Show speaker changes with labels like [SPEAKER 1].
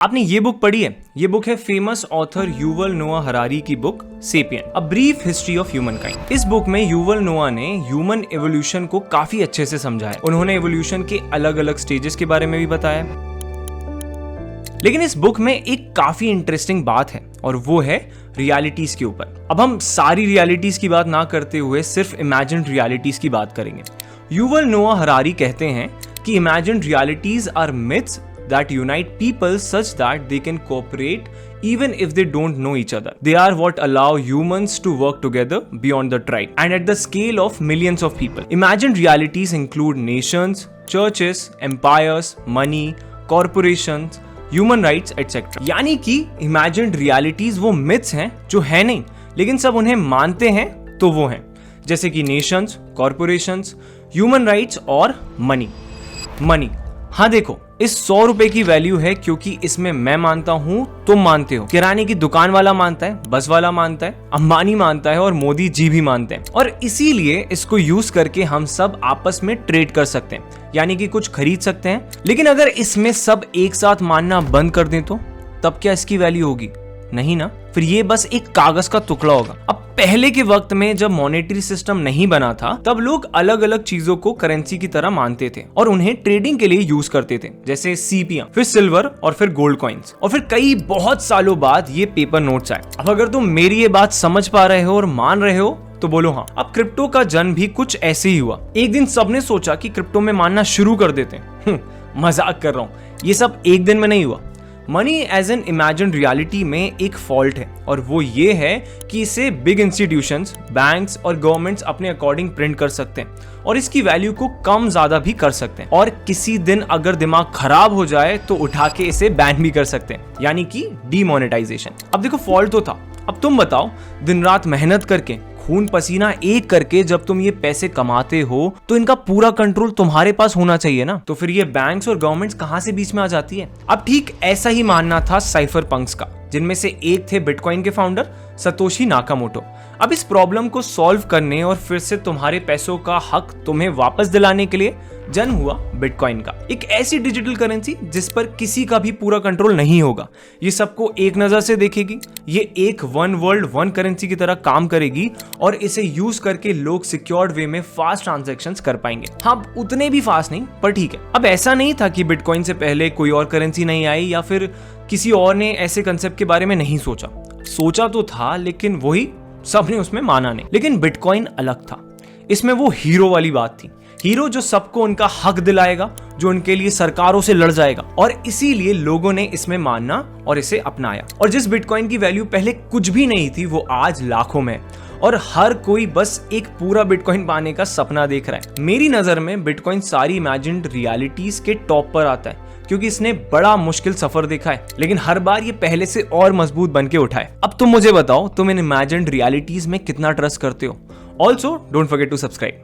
[SPEAKER 1] आपने ये बुक पढ़ी है? ये बुक है फेमस ऑथर युवल नोआ हरारी की book sapien, a brief history of human kind. इस बुक में युवल नोआ ने ह्यूमन एवोल्यूशन को काफी अच्छे से समझाया। उन्होंने एवोल्यूशन के अलग अलग स्टेजेस के बारे में भी बताया। लेकिन इस बुक में एक काफी इंटरेस्टिंग बात है और वो है रियलिटीज के ऊपर। अब हम सारी रियलिटीज की बात ना करते हुए सिर्फ इमेजिन्ड रियलिटीज की बात करेंगे। युवल नोआ हरारी कहते हैं कि imagined realities are myths that unite people such that they can cooperate even if they don't know each other. They are what allow humans to work together beyond the tribe and at the scale of millions of people. Imagined realities include nations, churches, empires, money, corporations, human rights, etc. यानी कि imagined realities वो myths हैं जो है नहीं, लेकिन सब उन्हें मानते हैं तो वो हैं, जैसे कि nations, corporations, human rights और money। हाँ देखो, इस 100 रुपए की वैल्यू है क्योंकि इसमें मैं मानता हूँ, तुम मानते हो, किराने की दुकान वाला मानता है, बस वाला मानता है, अंबानी मानता है और मोदी जी भी मानते हैं। और इसीलिए इसको यूज करके हम सब आपस में ट्रेड कर सकते हैं, यानी कि कुछ खरीद सकते हैं। लेकिन अगर इसमें सब एक साथ मानना बंद कर दें तो तब क्या इसकी वैल्यू होगी? नहीं ना, फिर ये बस एक कागज का टुकड़ा होगा। अब पहले के वक्त में जब मॉनेटरी सिस्टम नहीं बना था तब लोग अलग अलग चीजों को करेंसी की तरह मानते थे और उन्हें ट्रेडिंग के लिए यूज करते थे, जैसे सीपियां, फिर सिल्वर और फिर गोल्ड कॉइन्स, और फिर कई बहुत सालों बाद ये पेपर नोट्स आए। अब अगर तुम मेरी ये बात समझ पा रहे हो और मान रहे हो तो बोलो हाँ। अब क्रिप्टो का जन्म भी कुछ ऐसे ही हुआ। एक दिन सबने सोचा कि क्रिप्टो में मानना शुरू कर देते हैं। मजाक कर रहा हूँ, ये सब एक दिन में नहीं हुआ। Money as an imagined reality में एक फॉल्ट है और वो ये है कि इसे बिग इंस्टीट्यूशंस, बैंक्स और गवर्नमेंट्स अपने अकॉर्डिंग प्रिंट कर सकते हैं और इसकी वैल्यू को कम ज्यादा भी कर सकते हैं, और किसी दिन अगर दिमाग खराब हो जाए तो उठा के इसे बैन भी कर सकते हैं, यानी कि डीमोनेटाइजेशन। अब देखो, फॉल्ट तो था। अब तुम बताओ, दिन रात मेहनत करके, खून पसीना एक करके जब तुम ये पैसे कमाते हो तो इनका पूरा कंट्रोल तुम्हारे पास होना चाहिए ना। तो फिर ये बैंक्स और गवर्नमेंट्स कहां से बीच में आ जाती है? अब ठीक ऐसा ही मानना था साइफर पंक्स का, जिनमें से एक थे बिटकॉइन के फाउंडर सतोशी नाकामोटो। अब इस प्रॉब्लम को सॉल्व करने और फिर से तुम्हारे पैसों का हक तुम्हें वापस दिलाने के लिए जन्म हुआ बिटकॉइन का, एक ऐसी डिजिटल करेंसी जिस पर किसी का भी पूरा कंट्रोल नहीं होगा। ये सबको एक नजर से देखेगी, ये एक वन वर्ल्ड वन करेंसी की तरह काम करेगी और इसे यूज करके लोग सिक्योर्ड वे में फास्ट ट्रांजैक्शंस कर पाएंगे। हाँ, उतने भी फास्ट नहीं, पर ठीक है। अब ऐसा नहीं था कि बिटकॉइन से पहले कोई और करेंसी नहीं आई या फिर किसी और ने ऐसे कंसेप्ट के बारे में नहीं सोचा तो था, लेकिन वही सबने उसमें माना नहीं। लेकिन बिटकॉइन अलग था, इसमें वो हीरो वाली बात थी। हीरो जो सबको उनका हक दिलाएगा, जो उनके लिए सरकारों से लड़ जाएगा, और इसीलिए लोगों ने इसमें मानना और इसे अपनाया। और जिस बिटकॉइन की वैल्यू पहले कुछ भी नहीं थी वो आज लाखों में, और हर कोई बस एक पूरा बिटकॉइन पाने का सपना देख रहा है। मेरी नजर में बिटकॉइन सारी इमेजिन्ड रियलिटीज के टॉप पर आता है क्योंकि इसने बड़ा मुश्किल सफर देखा है, लेकिन हर बार ये पहले से और मजबूत बन के उठा है। अब तुम मुझे बताओ, तुम इन इमेजिन्ड रियलिटीज में कितना ट्रस्ट करते हो? Also don't forget to subscribe.